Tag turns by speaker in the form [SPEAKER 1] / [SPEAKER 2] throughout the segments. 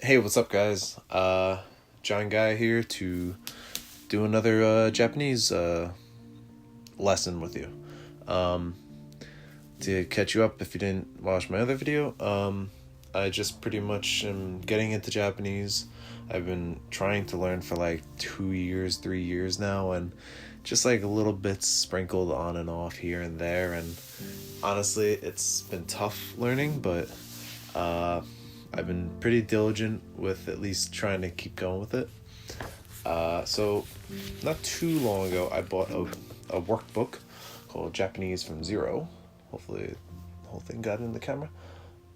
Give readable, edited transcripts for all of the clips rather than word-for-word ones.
[SPEAKER 1] Hey, what's up, guys? John Guy here to do another Japanese lesson with you. Um, to catch you up if you didn't watch my other video, I just pretty much am getting into Japanese. I've been trying to learn for like 2 years, 3 years now, and just like a little bits sprinkled on and off here and there. And honestly, it's been tough learning, but I've been pretty diligent with at least trying to keep going with it. So not too long ago, I bought a workbook called Japanese from Zero. Hopefully the whole thing got in the camera.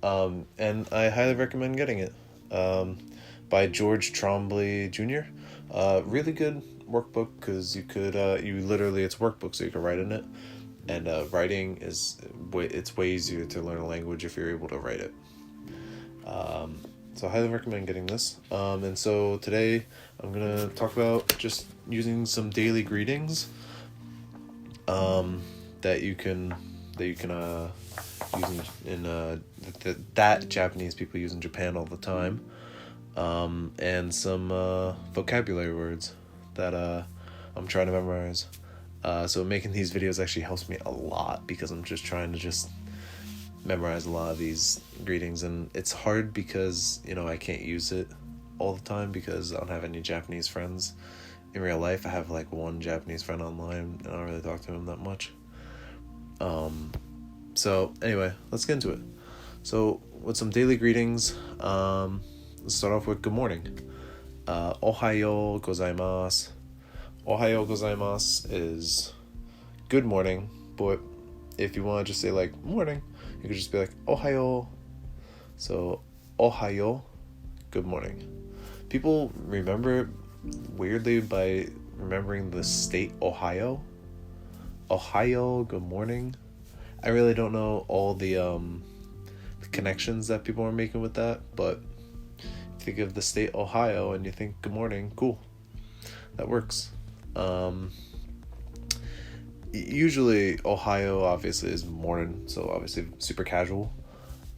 [SPEAKER 1] And I highly recommend getting it. By George Trombley Jr. Really good workbook because you literally, it's workbook, so you can write in it. And writing it's way easier to learn a language if you're able to write it. So I highly recommend getting this. And so today I'm gonna talk about just using some daily greetings that you can use that Japanese people use in Japan all the time, and some vocabulary words that I'm trying to memorize. So making these videos actually helps me a lot because I'm just trying to memorize a lot of these greetings, and it's hard because I can't use it all the time because I don't have any Japanese friends in real life. I have like one Japanese friend online and I don't really talk to him that much. So anyway, let's get into it. So with some daily greetings, let's start off with good morning. Ohayo gozaimasu. Ohayo gozaimasu is good morning, but if you want to just say like morning, you could just be like ohayo. So ohayo, good morning. People remember weirdly by remembering the state Ohio. Ohio, good morning. I really don't know all the connections that people are making with that, but if you think of the state Ohio and you think good morning, cool. That works. Usually Ohio obviously is morning, so obviously super casual.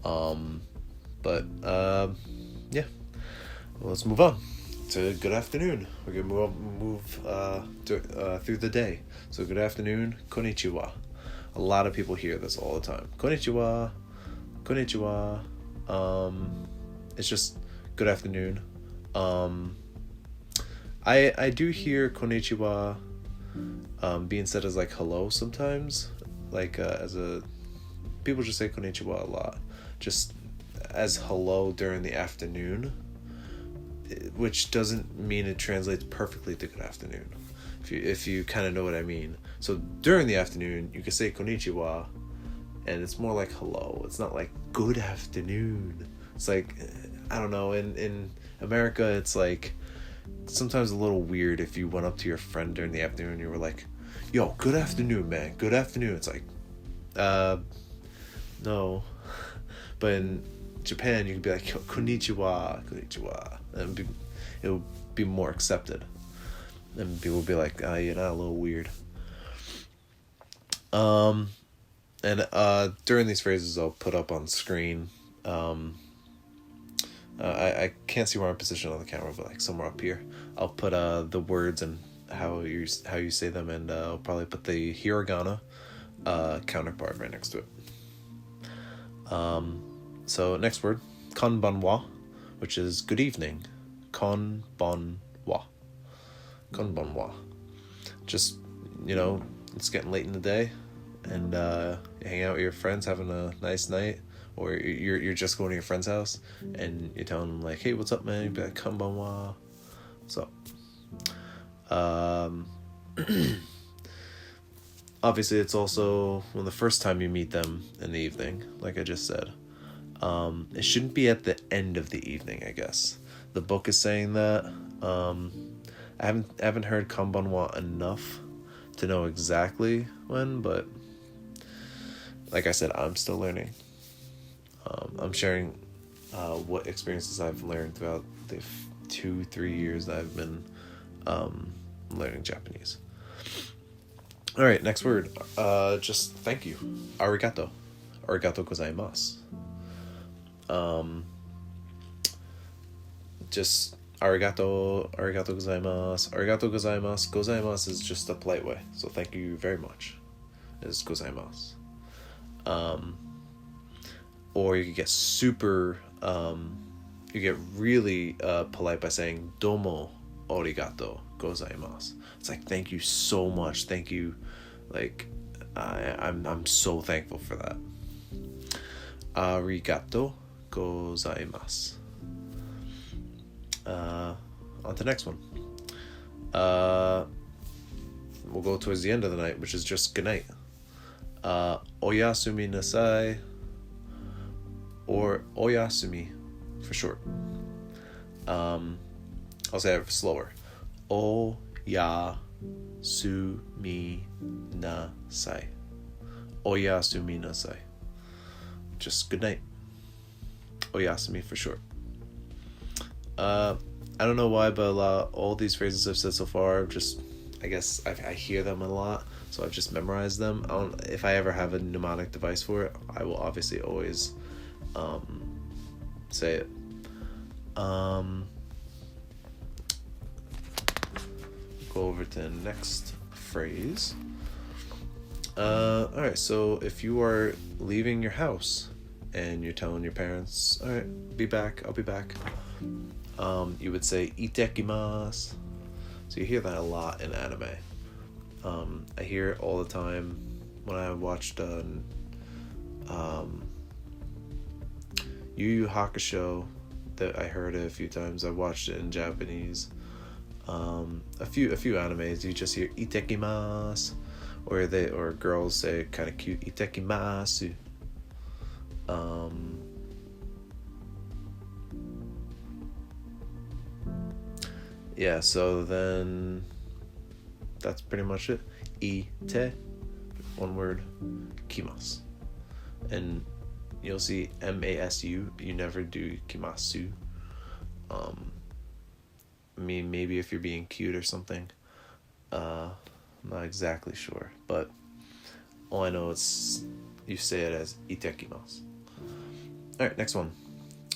[SPEAKER 1] But yeah, well, let's move on to good afternoon. We're gonna move through the day. So good afternoon, konnichiwa. A lot of people hear this all the time. Konnichiwa, konnichiwa. It's just good afternoon. I do hear konnichiwa being said as like hello sometimes, like people just say konnichiwa a lot, just as hello during the afternoon, which doesn't mean it translates perfectly to good afternoon, if you kind of know what I mean. So during the afternoon you can say konnichiwa and it's more like hello. It's not like good afternoon. It's like, I don't know, in America it's like sometimes a little weird if you went up to your friend during the afternoon and you were like, yo, good afternoon, man, good afternoon. It's like, no. But in Japan you could be like, yo, konnichiwa, konnichiwa, and it would be more accepted, and people would be like, you're not a little weird. And during these phrases I'll put up on screen. I can't see where I'm positioned on the camera, but like somewhere up here I'll put the words and how you say them, and I'll probably put the hiragana counterpart right next to it. So next word, konbanwa, which is good evening. Konbanwa. Konbanwa. Just, it's getting late in the day and you hang out with your friends having a nice night, or you're just going to your friend's house and you're telling them like, hey, what's up, man? You'd be like, konbanwa, what's up? Obviously it's also the first time you meet them in the evening, like I just said. It shouldn't be at the end of the evening, I guess. The book is saying that. I haven't heard konbanwa enough to know exactly when, but like I said, I'm still learning. I'm sharing what experiences I've learned throughout the 2-3 years that I've been learning Japanese. All right, next word. Just thank you. Arigato. Arigato gozaimasu. just arigato, arigato gozaimasu. Arigato gozaimasu. Gozaimasu is just a polite way. So thank you very much. Is gozaimasu. Or you could get super, you get really polite by saying domo arigato gozaimasu. It's like, thank you so much. Thank you. Like, I'm so thankful for that. Arigato gozaimasu. On to the next one. We'll go towards the end of the night, which is just good night. Oyasumi nasai, or oyasumi for short. I'll say it slower. Oyasumi nasai. Oyasumi nasai. Just good night. Oyasumi for short. I don't know why, but all these phrases I've said so far, I guess I hear them a lot, so I've just memorized them. If I ever have a mnemonic device for it, I will obviously always say it. Go over to the next phrase. Alright, so if you are leaving your house and you're telling your parents, alright, I'll be back. You would say itekimasu. So you hear that a lot in anime. I hear it all the time when I watched Yu Yu Hakusho. That I heard it a few times. I watched it in Japanese. A few animes you just hear itekimasu, or girls say kind of cute itekimasu. Yeah, so then that's pretty much it. Ite, one word, kimasu. And you'll see masu, you never do kimasu. I mean, maybe if you're being cute or something. I'm not exactly sure, but all I know is you say it as itekimasu. Alright, next one.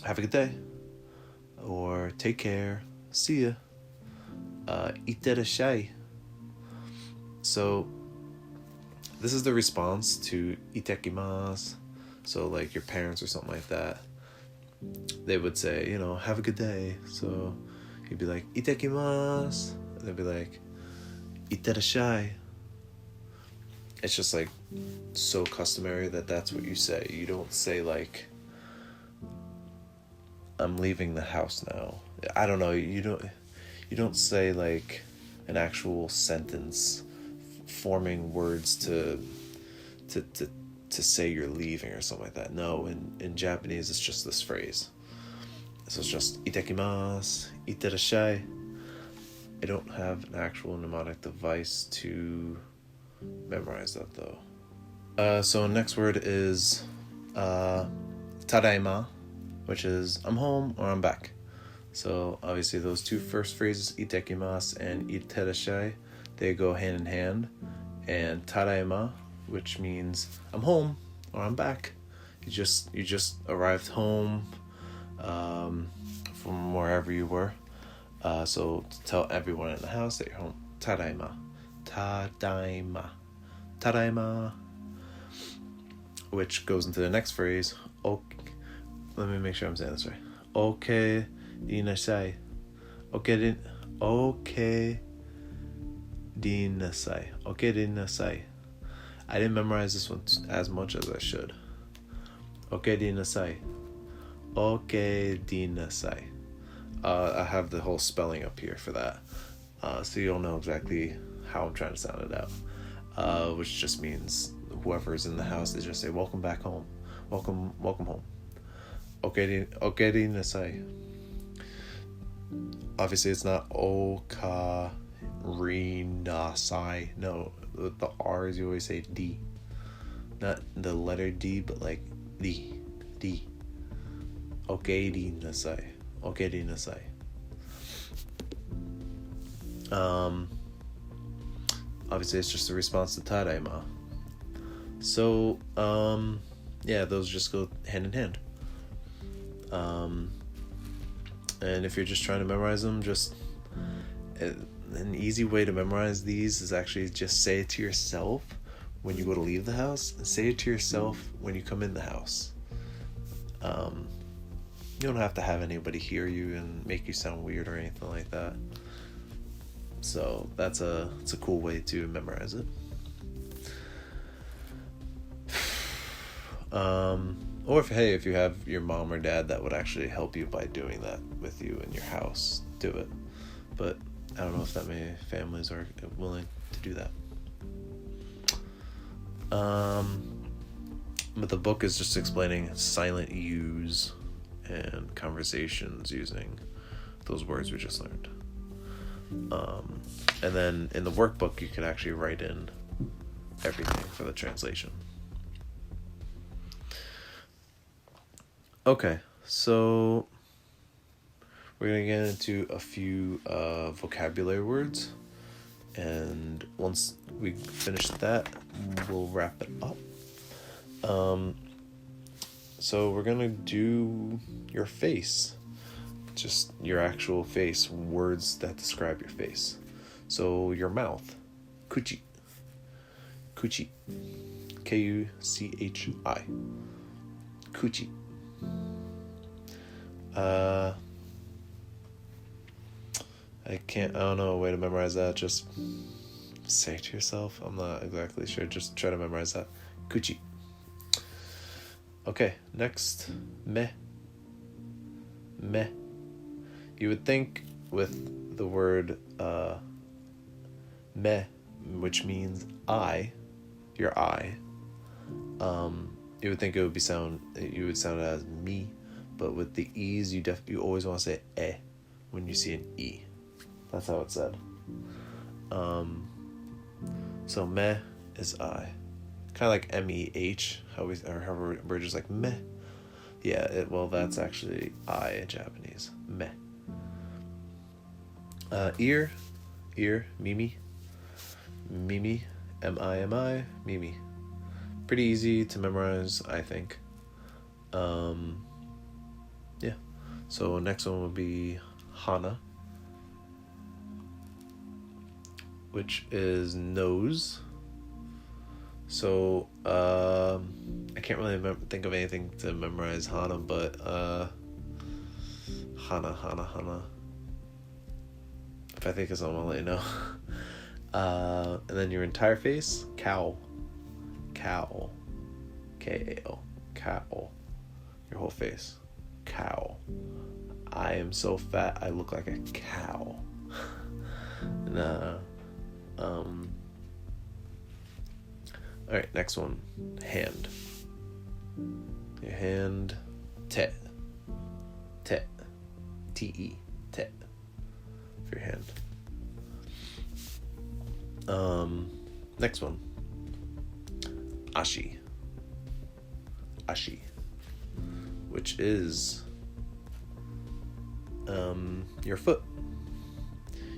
[SPEAKER 1] Have a good day. Or take care. See ya. Iterashai. So this is the response to itekimasu. So like your parents or something like that, they would say, have a good day. So you'd be like itekimasu, and they'd be like iterashai. It's just like so customary that's what you say. You don't say like I'm leaving the house now. I don't know, you don't say like an actual sentence forming words to say you're leaving or something like that. No, in Japanese it's just this phrase. So it's just itekimasu, iterashai. I don't have an actual mnemonic device to memorize that though. So next word is tadaima, which is I'm home or I'm back. So obviously those two first phrases, itekimasu and iterashai, they go hand in hand. And tadaima, which means I'm home or I'm back. You just arrived home from wherever you were. So to tell everyone in the house that you're home, tadaima, tadaima, tadaima. Which goes into the next phrase. Okay, let me make sure I'm saying this right. Okay. Dinasai. Okay, dinasai. Okay, dinasai. I didn't memorize this one as much as I should. Okay, dinasai. Okay, dinasai. I have the whole spelling up here for that. So you'll know exactly how I'm trying to sound it out. Which just means whoever's in the house, they just say, welcome back home. Welcome home. Okay, dinasai. Obviously, it's not okarinasai. No, the R's you always say D. Not the letter D, but like D. Okarinasai. Okarinasai. Obviously, it's just a response to tadaima. So, yeah, those just go hand in hand. And if you're just trying to memorize them, an easy way to memorize these is actually just say it to yourself when you go to leave the house, and say it to yourself when you come in the house. You don't have to have anybody hear you and make you sound weird or anything like that. So it's a cool way to memorize it. Or if you have your mom or dad that would actually help you by doing that with you in your house, do it. But I don't know if that many families are willing to do that. But the book is just explaining silent U's and conversations using those words we just learned. And then in the workbook, you could actually write in everything for the translation. Okay, so we're going to get into a few vocabulary words. And once we finish that, we'll wrap it up. So we're going to do your face. Just your actual face, words that describe your face. So your mouth, kuchi. Kuchi. Kuchi. Kuchi. I don't know a way to memorize that. Just say it to yourself. I'm not exactly sure. Just try to memorize that. Kuchi. Okay, next. Meh. You would think with the word meh, which means eye, your eye, you would think you would sound it as me, but with the e's, you always want to say eh when you see an e. That's how it's said. So meh is I, kind of like meh. However, we're just like meh. Yeah, that's actually I in Japanese. Meh. Ear, mimi, mimi, mimi. Pretty easy to memorize, I think. Yeah. So next one would be Hana, which is nose. So I can't really think of anything to memorize Hana, but Hana. If I think of something, I'll let you know. And then your entire face, cow, K-A-O, cow. Your whole face, cow. I am so fat, I look like a cow. Alright, next one. Hand. Your hand. Te. T-E. Te. For your hand. Next one. Ashi. Which is your foot.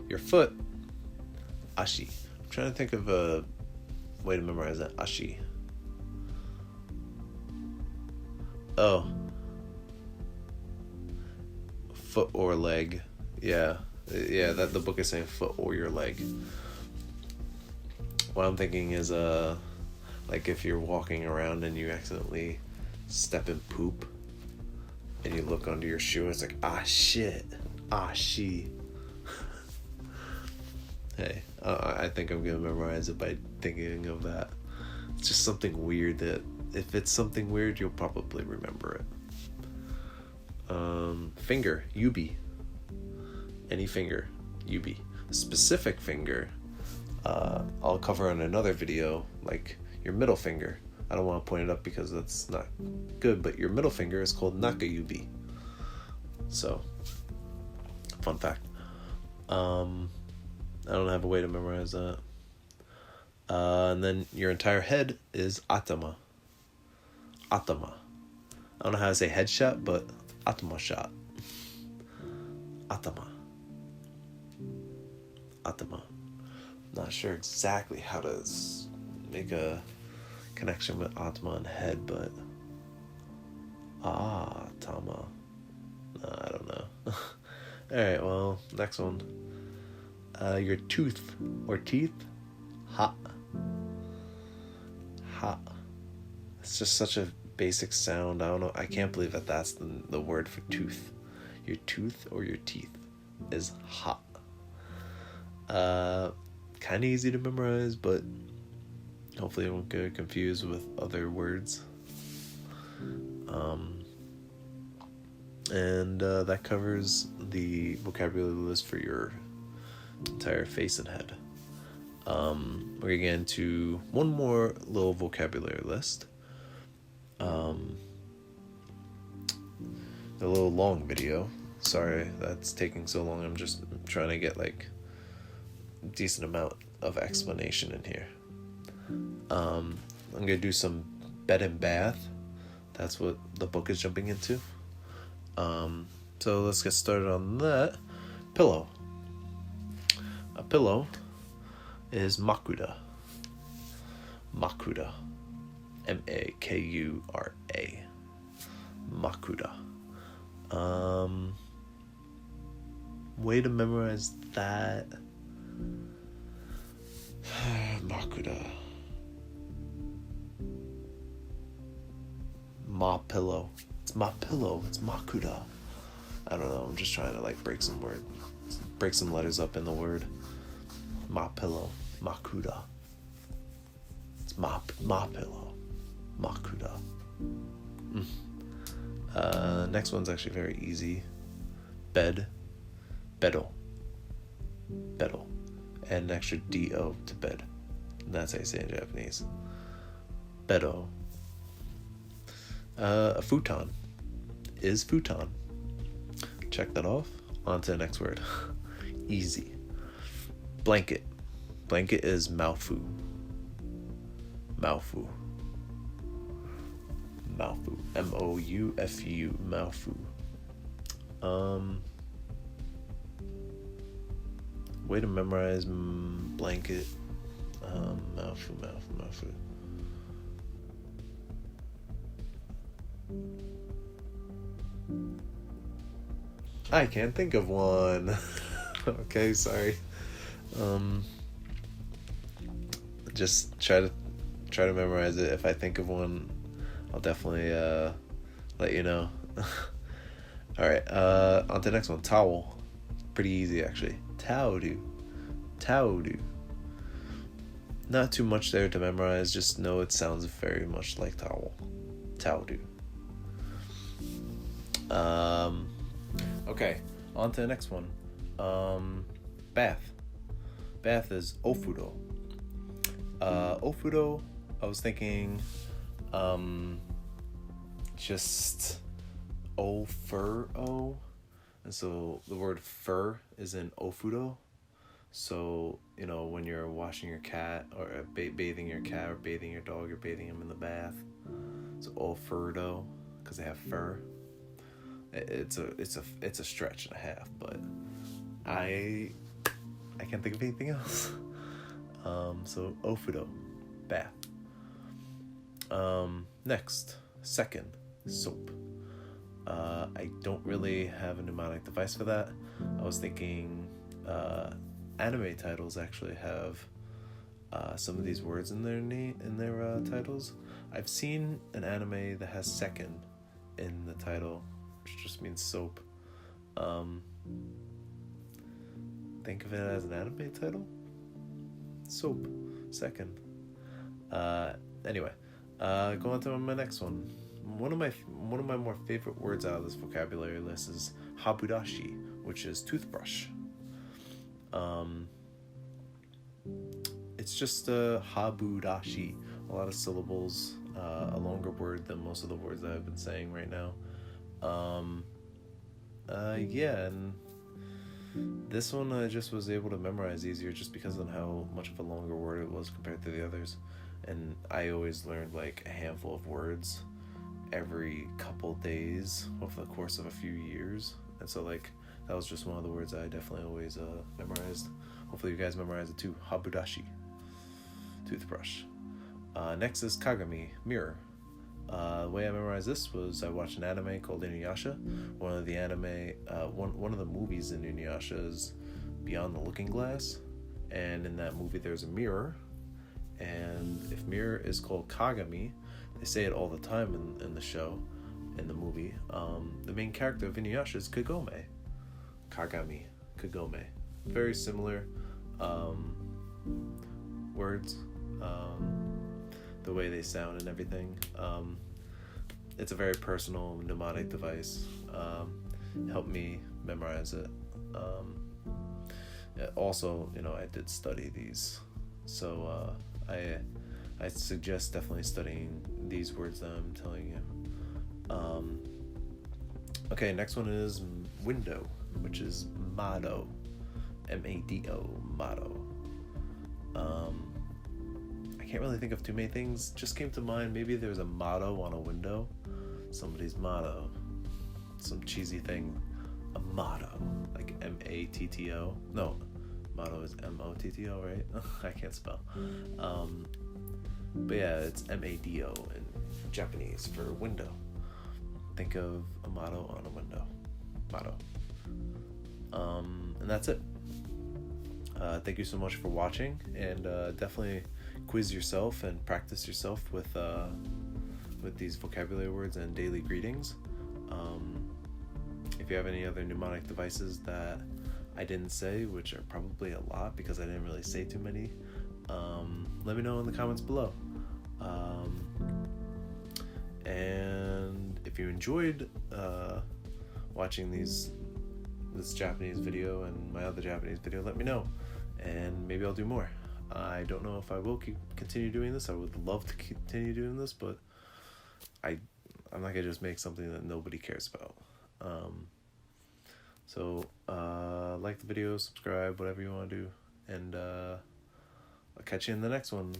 [SPEAKER 1] Your foot. Ashi. I'm trying to think of a way to memorize that. Ashi. Oh. Foot or leg. Yeah, that the book is saying foot or your leg. What I'm thinking is like if you're walking around and you accidentally step in poop and you look under your shoe and it's like, shit, she. Hey, I think I'm gonna memorize it by thinking of that. It's just something weird that if it's something weird, you'll probably remember it. Finger, yubi. Any finger, yubi. Specific finger, I'll cover on another video, like your middle finger. I don't want to point it up because that's not good, but your middle finger is called nakayubi. So, fun fact. I don't have a way to memorize that. And then your entire head is atama. I don't know how to say headshot, but atama shot. Atama. Not sure exactly how to make a connection with Atma and head, but Tama. No, I don't know. Alright, well, next one. Your tooth or teeth. Ha. Ha. It's just such a basic sound. I don't know. I can't believe that that's the word for tooth. Your tooth or your teeth is ha. Kind of easy to memorize, but hopefully I won't get confused with other words. And that covers the vocabulary list for your entire face and head. We're gonna get into one more little vocabulary list. A little long video. Sorry that's taking so long. I'm just trying to get like a decent amount of explanation in here. I'm gonna do some bed and bath. That's what the book is jumping into. So let's get started on that. Pillow. A pillow is makura. Makura. M-A-K-U-R-A. Makura. Way to memorize that. Makura. Ma pillow. It's my pillow. It's makura. I don't know. I'm just trying to like break some letters up in the word. Ma pillow. Makura. It's my pillow. Makura. Next one's actually very easy. Bed. Bedo. Bedo. And an extra D-O to bed. And that's how you say it in Japanese. Bedo. A futon is futon. Check that off. On to the next word. Easy. Blanket. Blanket is maufu. Maufu. Maufu. M-O-U-F-U. Maufu. Way to memorize blanket. Maufu. I can't think of one. Okay, sorry. Just try to memorize it. If I think of one, I'll definitely let you know. Alright, on to the next one. Towel. Pretty easy actually. Taoru. Not too much there to memorize, just know it sounds very much like towel. Taoru. Okay, on to the next one. Bath. Bath is ofuro. Ofuro, I was thinking, just ofuro. And so the word fur is in ofuro. So, when you're washing your cat or bathing your cat or bathing your dog, you're bathing him in the bath. It's ofuro because they have fur. It's a stretch and a half, but I can't think of anything else. So ofuro, bath. Next, second, soap. I don't really have a mnemonic device for that. I was thinking anime titles actually have some of these words in their titles. I've seen an anime that has second in the title, which just means soap. Think of it as an anime title? Soap. Second. Anyway, go on to my next one. One of my more favorite words out of this vocabulary list is haburashi, which is toothbrush. It's just a haburashi, a lot of syllables, a longer word than most of the words that I've been saying right now. And this one I just was able to memorize easier just because of how much of a longer word it was compared to the others. And I always learned like a handful of words every couple days over the course of a few years. And so like that was just one of the words I definitely always memorized. Hopefully you guys memorize it too. Haburashi, toothbrush. Next is kagami, mirror. The way I memorized this was I watched an anime called Inuyasha. One of the movies in Inuyasha is Beyond the Looking Glass, and in that movie there's a mirror, and if mirror is called Kagami, they say it all the time in the show, in the movie. The main character of Inuyasha is Kagome. Kagome. Very similar words, the way they sound and everything. It's a very personal mnemonic device. Helped me memorize it. Also, I did study these, so I suggest definitely studying these words that I'm telling you. Okay, next one is window, which is mado, M-A-D-O, mado. I can't really think of too many things. Just came to mind, maybe there's a motto on a window. Somebody's motto. Some cheesy thing. A motto. Like M-A-T-T-O. No, motto is M-O-T-T-O, right? I can't spell. But yeah, it's M-A-D-O in Japanese for window. Think of a motto on a window. Motto. And that's it. Thank you so much for watching, and definitely quiz yourself and practice yourself with these vocabulary words and daily greetings. If you have any other mnemonic devices that I didn't say, which are probably a lot because I didn't really say too many, let me know in the comments below. And if you enjoyed watching this Japanese video and my other Japanese video, let me know, and maybe I'll do more. I don't know if I will continue doing this. I would love to continue doing this, but I'm not gonna just make something that nobody cares about. So like the video, subscribe, whatever you want to do, and I'll catch you in the next one.